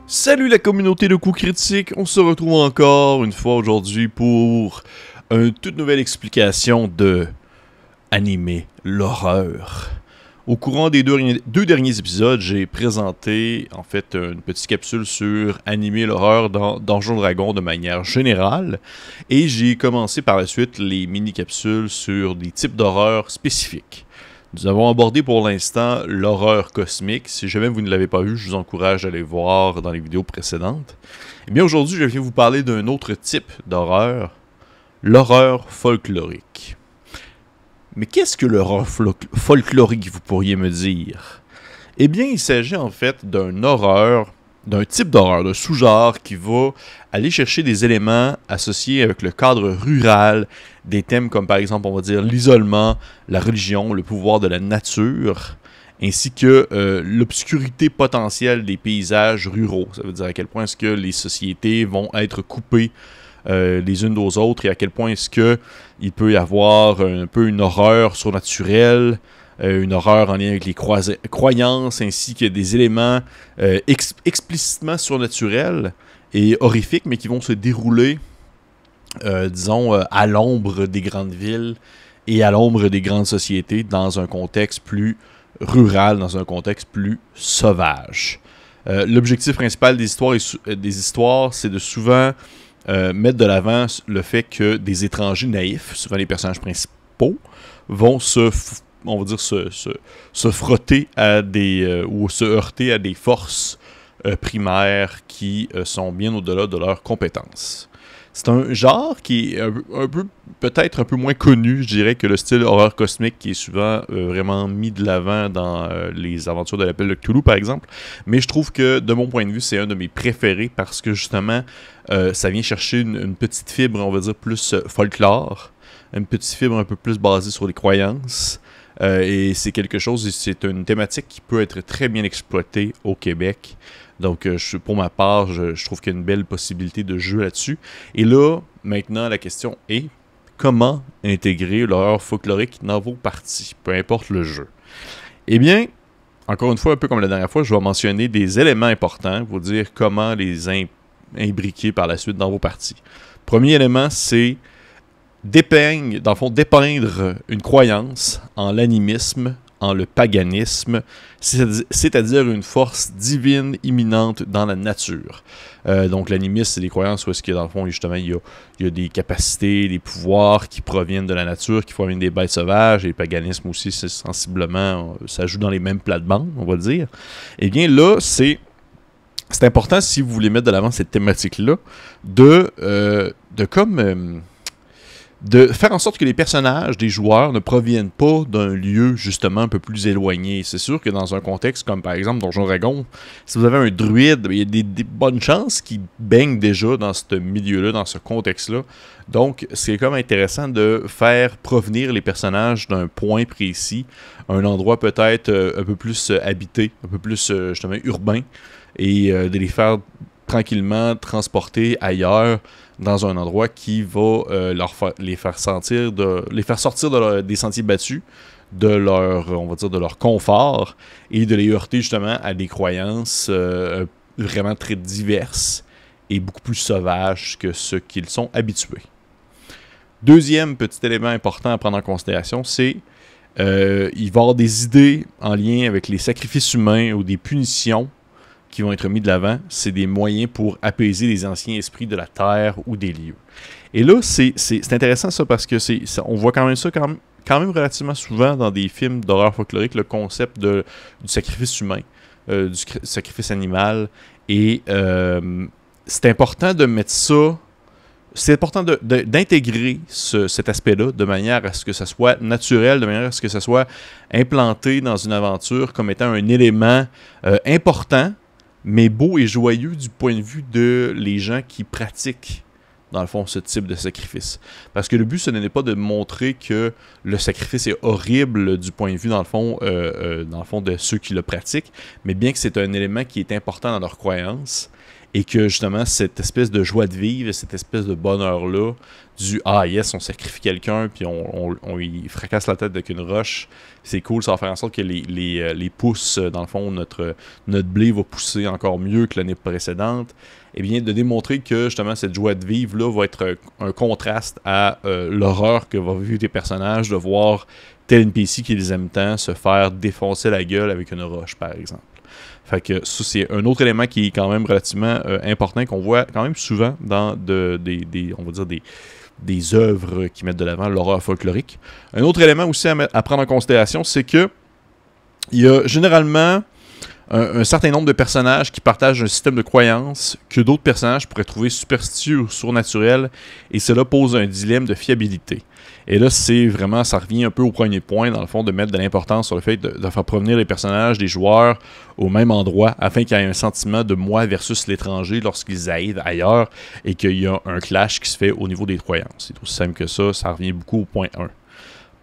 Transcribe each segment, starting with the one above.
Salut la communauté de coups critiques, on se retrouve encore une fois aujourd'hui pour une toute nouvelle explication de animer l'horreur. Au courant des deux derniers épisodes, j'ai présenté en fait une petite capsule sur animer l'horreur dans Donjons Dragons de manière générale et j'ai commencé par la suite les mini-capsules sur des types d'horreur spécifiques. Nous avons abordé pour l'instant l'horreur cosmique. Si jamais vous ne l'avez pas vu, je vous encourage à aller voir dans les vidéos précédentes. Et bien aujourd'hui, je viens vous parler d'un autre type d'horreur, l'horreur folklorique. Mais qu'est-ce que l'horreur folklorique, vous pourriez me dire? Eh bien, il s'agit en fait d'un type d'horreur, d'un sous-genre qui va aller chercher des éléments associés avec le cadre rural, des thèmes comme par exemple, on va dire, l'isolement, la religion, le pouvoir de la nature, ainsi que l'obscurité potentielle des paysages ruraux. Ça veut dire à quel point est-ce que les sociétés vont être coupées les unes aux autres et à quel point est-ce qu'il peut y avoir un peu une horreur surnaturelle, une horreur en lien avec les croyances, ainsi que des éléments explicitement surnaturels et horrifiques, mais qui vont se dérouler, disons, à l'ombre des grandes villes et à l'ombre des grandes sociétés, dans un contexte plus rural, dans un contexte plus sauvage. L'objectif principal des histoires, c'est de souvent mettre de l'avant le fait que des étrangers naïfs, souvent les personnages principaux, vont se frotter à ou se heurter à des forces primaires qui sont bien au-delà de leurs compétences. C'est un genre qui est peut-être un peu moins connu, je dirais, que le style horreur cosmique qui est souvent vraiment mis de l'avant dans les aventures de l'appel de Cthulhu, par exemple. Mais je trouve que, de mon point de vue, c'est un de mes préférés parce que, justement, ça vient chercher une petite fibre, on va dire, plus folklore, une petite fibre un peu plus basée sur les croyances. Et c'est quelque chose, c'est une thématique qui peut être très bien exploitée au Québec. Donc, pour ma part, je trouve qu'il y a une belle possibilité de jeu là-dessus. Et là, maintenant, la question est comment intégrer l'horreur folklorique dans vos parties, peu importe le jeu. Eh bien, encore une fois, un peu comme la dernière fois, je vais mentionner des éléments importants, vous dire comment les imbriquer par la suite dans vos parties. Premier élément, c'est dépeindre une croyance en l'animisme, en le paganisme, c'est-à-dire une force divine imminente dans la nature. Donc l'animisme, c'est des croyances où est-ce que dans le fond, justement, il y a des capacités, des pouvoirs qui proviennent de la nature, qui proviennent des bêtes sauvages, et le paganisme aussi, c'est sensiblement, ça joue dans les mêmes plates-bandes, on va dire. Eh bien là, c'est important, si vous voulez mettre de l'avant cette thématique-là, de faire en sorte que les personnages des joueurs ne proviennent pas d'un lieu justement un peu plus éloigné. C'est sûr que dans un contexte comme par exemple Donjons Dragons, si vous avez un druide, il y a des bonnes chances qu'il baigne déjà dans ce milieu-là, dans ce contexte-là. Donc c'est comme intéressant de faire provenir les personnages d'un point précis, un endroit peut-être un peu plus habité, un peu plus justement urbain, et de les faire tranquillement transporter ailleurs dans un endroit qui va les faire sortir des sentiers battus, de leur confort, et de les heurter justement à des croyances vraiment très diverses et beaucoup plus sauvages que ce qu'ils sont habitués. Deuxième petit élément important à prendre en considération, c'est il va y avoir des idées en lien avec les sacrifices humains ou des punitions qui vont être mis de l'avant. C'est des moyens pour apaiser les anciens esprits de la terre ou des lieux. Et là, c'est intéressant ça parce que on voit quand même ça quand même relativement souvent dans des films d'horreur folklorique, le concept du sacrifice humain, du sacrifice animal. Et c'est important de mettre ça. C'est important d'intégrer cet aspect-là de manière à ce que ça soit naturel, de manière à ce que ça soit implanté dans une aventure comme étant un élément important, mais beau et joyeux du point de vue de les gens qui pratiquent, dans le fond, ce type de sacrifice. Parce que le but, ce n'est pas de montrer que le sacrifice est horrible du point de vue, dans le fond, de ceux qui le pratiquent, mais bien que c'est un élément qui est important dans leur croyance et que justement cette espèce de joie de vivre, cette espèce de bonheur-là, du ah yes, on sacrifie quelqu'un, puis on y fracasse la tête avec une roche, c'est cool, ça va faire en sorte que les pousses, dans le fond, notre blé va pousser encore mieux que l'année précédente, et bien de démontrer que justement cette joie de vivre-là va être un contraste à l'horreur que vont vivre les personnages de voir tel NPC qui les aime tant se faire défoncer la gueule avec une roche, par exemple. Fait que ça, c'est un autre élément qui est quand même relativement important, qu'on voit quand même souvent dans on va dire des œuvres qui mettent de l'avant l'horreur folklorique. Un autre élément aussi à prendre en considération, c'est que il y a généralement un certain nombre de personnages qui partagent un système de croyances que d'autres personnages pourraient trouver superstitieux ou surnaturels, et cela pose un dilemme de fiabilité. Et là, ça revient un peu au premier point, dans le fond, de mettre de l'importance sur le fait de faire provenir les personnages des joueurs au même endroit, afin qu'il y ait un sentiment de moi versus l'étranger lorsqu'ils arrivent ailleurs, et qu'il y a un clash qui se fait au niveau des croyances. C'est aussi simple que ça revient beaucoup au point 1.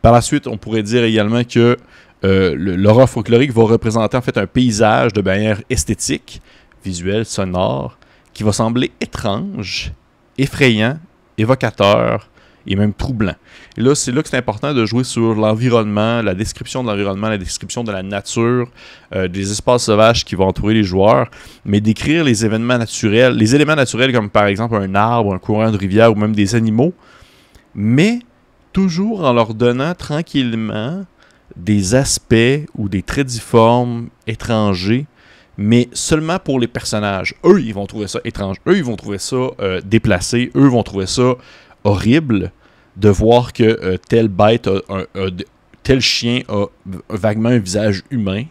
Par la suite, on pourrait dire également que l'horreur folklorique va représenter en fait un paysage de manière esthétique, visuelle, sonore, qui va sembler étrange, effrayant, évocateur et même troublant. Et là, c'est que c'est important de jouer sur l'environnement, la description de l'environnement, la description de la nature, des espaces sauvages qui vont entourer les joueurs, mais décrire les événements naturels, les éléments naturels comme par exemple un arbre, un courant de rivière ou même des animaux, mais toujours en leur donnant tranquillement des aspects ou des traits difformes étrangers, mais seulement pour les personnages. Eux, ils vont trouver ça étrange. Eux, ils vont trouver ça déplacé. Eux vont trouver ça horrible de voir que telle bête, tel chien a vaguement un visage humain,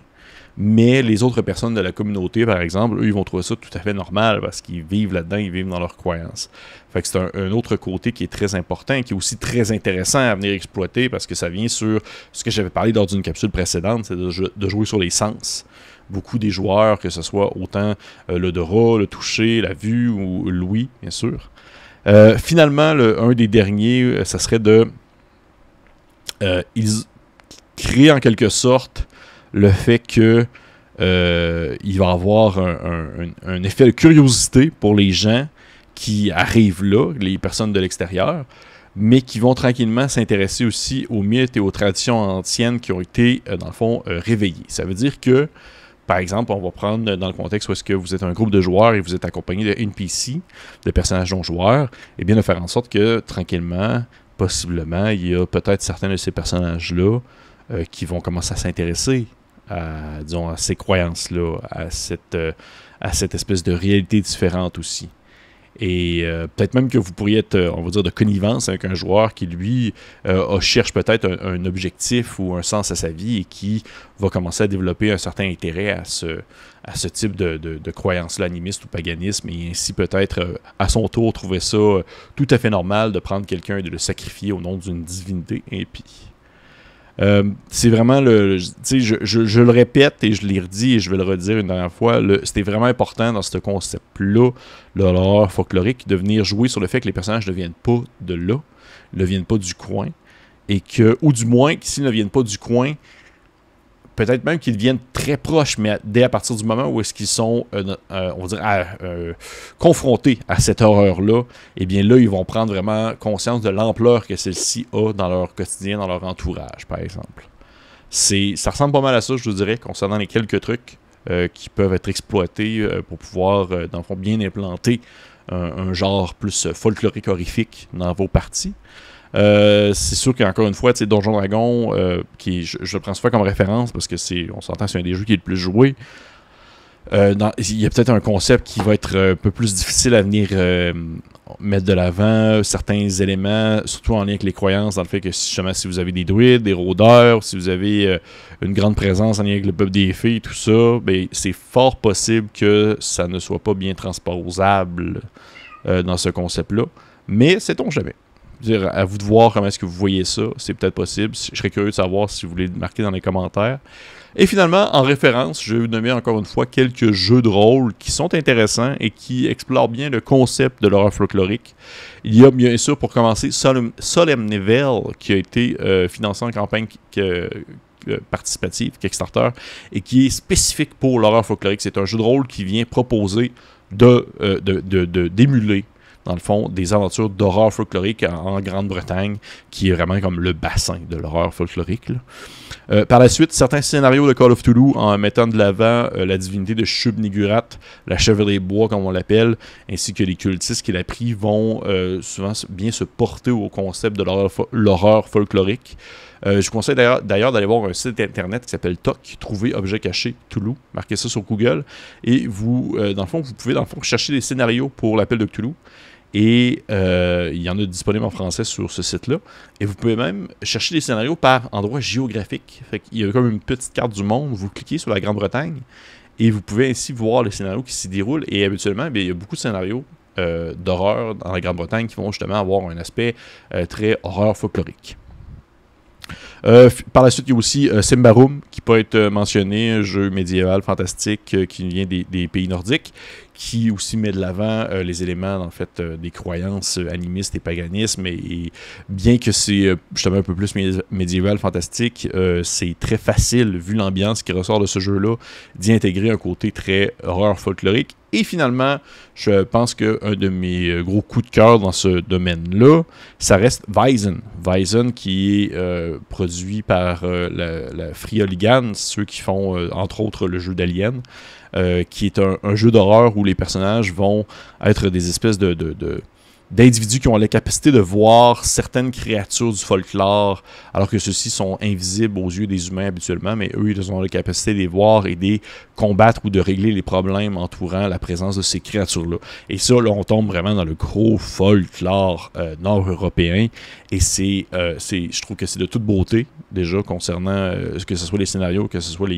mais les autres personnes de la communauté, par exemple, eux, ils vont trouver ça tout à fait normal parce qu'ils vivent là-dedans, ils vivent dans leurs croyances. Fait que c'est un autre côté qui est très important et qui est aussi très intéressant à venir exploiter parce que ça vient sur ce que j'avais parlé lors d'une capsule précédente, c'est de jouer sur les sens. Beaucoup des joueurs, que ce soit autant l'odorat, le toucher, la vue ou l'ouïe, bien sûr. Finalement, un des derniers, ça serait ils créent en quelque sorte le fait que il va y avoir un effet de curiosité pour les gens qui arrivent là, les personnes de l'extérieur, mais qui vont tranquillement s'intéresser aussi aux mythes et aux traditions anciennes qui ont été, dans le fond, réveillées. Ça veut dire que, par exemple, on va prendre dans le contexte où est-ce que vous êtes un groupe de joueurs et vous êtes accompagné de NPC, de personnages non joueurs, et bien de faire en sorte que, tranquillement, possiblement, il y a peut-être certains de ces personnages-là qui vont commencer à s'intéresser à ces croyances-là, à cette espèce de réalité différente aussi. Et peut-être même que vous pourriez être, on va dire, de connivence avec un joueur qui, lui, cherche peut-être un objectif ou un sens à sa vie et qui va commencer à développer un certain intérêt à ce type de croyance-là, animiste ou paganisme, et ainsi peut-être, à son tour, trouver ça tout à fait normal de prendre quelqu'un et de le sacrifier au nom d'une divinité impie. C'est vraiment je le répète et je l'ai redit et je vais le redire une dernière fois, c'était vraiment important dans ce concept-là, l'horreur folklorique, de venir jouer sur le fait que les personnages ne viennent pas de là, ne viennent pas du coin, et que, ou du moins, s'ils ne viennent pas du coin, peut-être même qu'ils viennent très proches, mais dès à partir du moment où est-ce qu'ils sont, on va dire, confrontés à cette horreur-là, eh bien là, ils vont prendre vraiment conscience de l'ampleur que celle-ci a dans leur quotidien, dans leur entourage, par exemple. Ça ressemble pas mal à ça, je vous dirais, concernant les quelques trucs qui peuvent être exploités pour pouvoir, dans le fond, bien implanter un genre plus folklorique horrifique dans vos parties. C'est sûr qu'encore une fois, Donjon Dragon, je le prends souvent comme référence parce que on s'entend, c'est un des jeux qui est le plus joué. Il y a peut-être un concept qui va être un peu plus difficile à venir mettre de l'avant, certains éléments, surtout en lien avec les croyances, dans le fait que si vous avez des druides, des rôdeurs, si vous avez une grande présence en lien avec le peuple des fées, tout ça, ben, c'est fort possible que ça ne soit pas bien transposable dans ce concept-là. Mais sait-on jamais. À vous de voir comment est-ce que vous voyez ça. C'est peut-être possible. Je serais curieux de savoir si vous voulez le marquer dans les commentaires. Et finalement, en référence, je vais vous nommer encore une fois quelques jeux de rôle qui sont intéressants et qui explorent bien le concept de l'horreur folklorique. Il y a bien sûr, pour commencer, Solemnivel, qui a été financé en campagne participative, Kickstarter, et qui est spécifique pour l'horreur folklorique. C'est un jeu de rôle qui vient proposer d'émuler, dans le fond, des aventures d'horreur folklorique en Grande-Bretagne, qui est vraiment comme le bassin de l'horreur folklorique. Par la suite, certains scénarios de Call of Cthulhu, en mettant de l'avant la divinité de Shub-Niggurath, la chevalerie bois comme on l'appelle, ainsi que les cultistes qui l'a pris, vont souvent bien se porter au concept de l'horreur folklorique. Je vous conseille d'ailleurs d'aller voir un site internet qui s'appelle TOC, Trouver Objet Caché Cthulhu. Marquez ça sur Google. Et vous, dans le fond, vous pouvez chercher des scénarios pour l'appel de Cthulhu. Et il y en a disponible en français sur ce site-là. Et vous pouvez même chercher des scénarios par endroit géographique. Fait qu'il y a comme une petite carte du monde. Vous cliquez sur la Grande-Bretagne et vous pouvez ainsi voir les scénarios qui s'y déroulent. Et habituellement, il y a beaucoup de scénarios d'horreur dans la Grande-Bretagne qui vont justement avoir un aspect très horreur folklorique. Par la suite, il y a aussi Symbaroum, qui peut être mentionné, un jeu médiéval fantastique qui vient des pays nordiques, qui aussi met de l'avant les éléments en fait, des croyances animistes et paganismes. Et bien que c'est justement un peu plus médiéval, fantastique, c'est très facile, vu l'ambiance qui ressort de ce jeu-là, d'y intégrer un côté très horreur folklorique. Et finalement, je pense qu'un de mes gros coups de cœur dans ce domaine-là, ça reste Weizen. Weizen qui est produit par la Frioligan, ceux qui font entre autres le jeu d'Alien, qui est un jeu d'horreur où les personnages vont être des espèces d'individus qui ont la capacité de voir certaines créatures du folklore, alors que ceux-ci sont invisibles aux yeux des humains habituellement, mais eux, ils ont la capacité de les voir et de les combattre ou de régler les problèmes entourant la présence de ces créatures-là. Et ça, là, on tombe vraiment dans le gros folklore nord-européen, et je trouve que c'est de toute beauté, déjà, concernant que ce soit les scénarios, que ce soit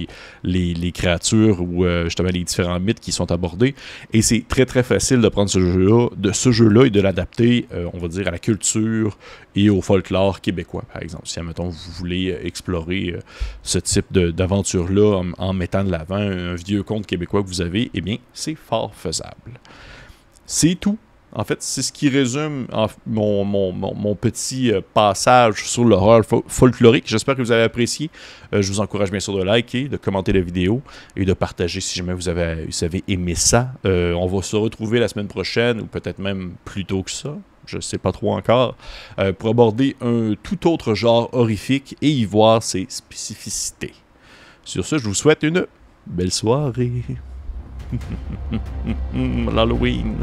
les créatures ou justement les différents mythes qui sont abordés. Et c'est très, très facile de prendre ce jeu-là et de l'adapter, on va dire, à la culture et au folklore québécois, par exemple. Si, admettons, vous voulez explorer ce type d'aventure-là en mettant de l'avant un vieux conte québécois que vous avez, eh bien, c'est fort faisable. C'est tout. En fait, c'est ce qui résume mon petit passage sur l'horreur folklorique. J'espère que vous avez apprécié. Je vous encourage bien sûr de liker, de commenter la vidéo et de partager si jamais vous avez aimé ça. On va se retrouver la semaine prochaine, ou peut-être même plus tôt que ça. Je ne sais pas trop encore, pour aborder un tout autre genre horrifique et y voir ses spécificités. Sur ce, je vous souhaite une belle soirée. L'Halloween.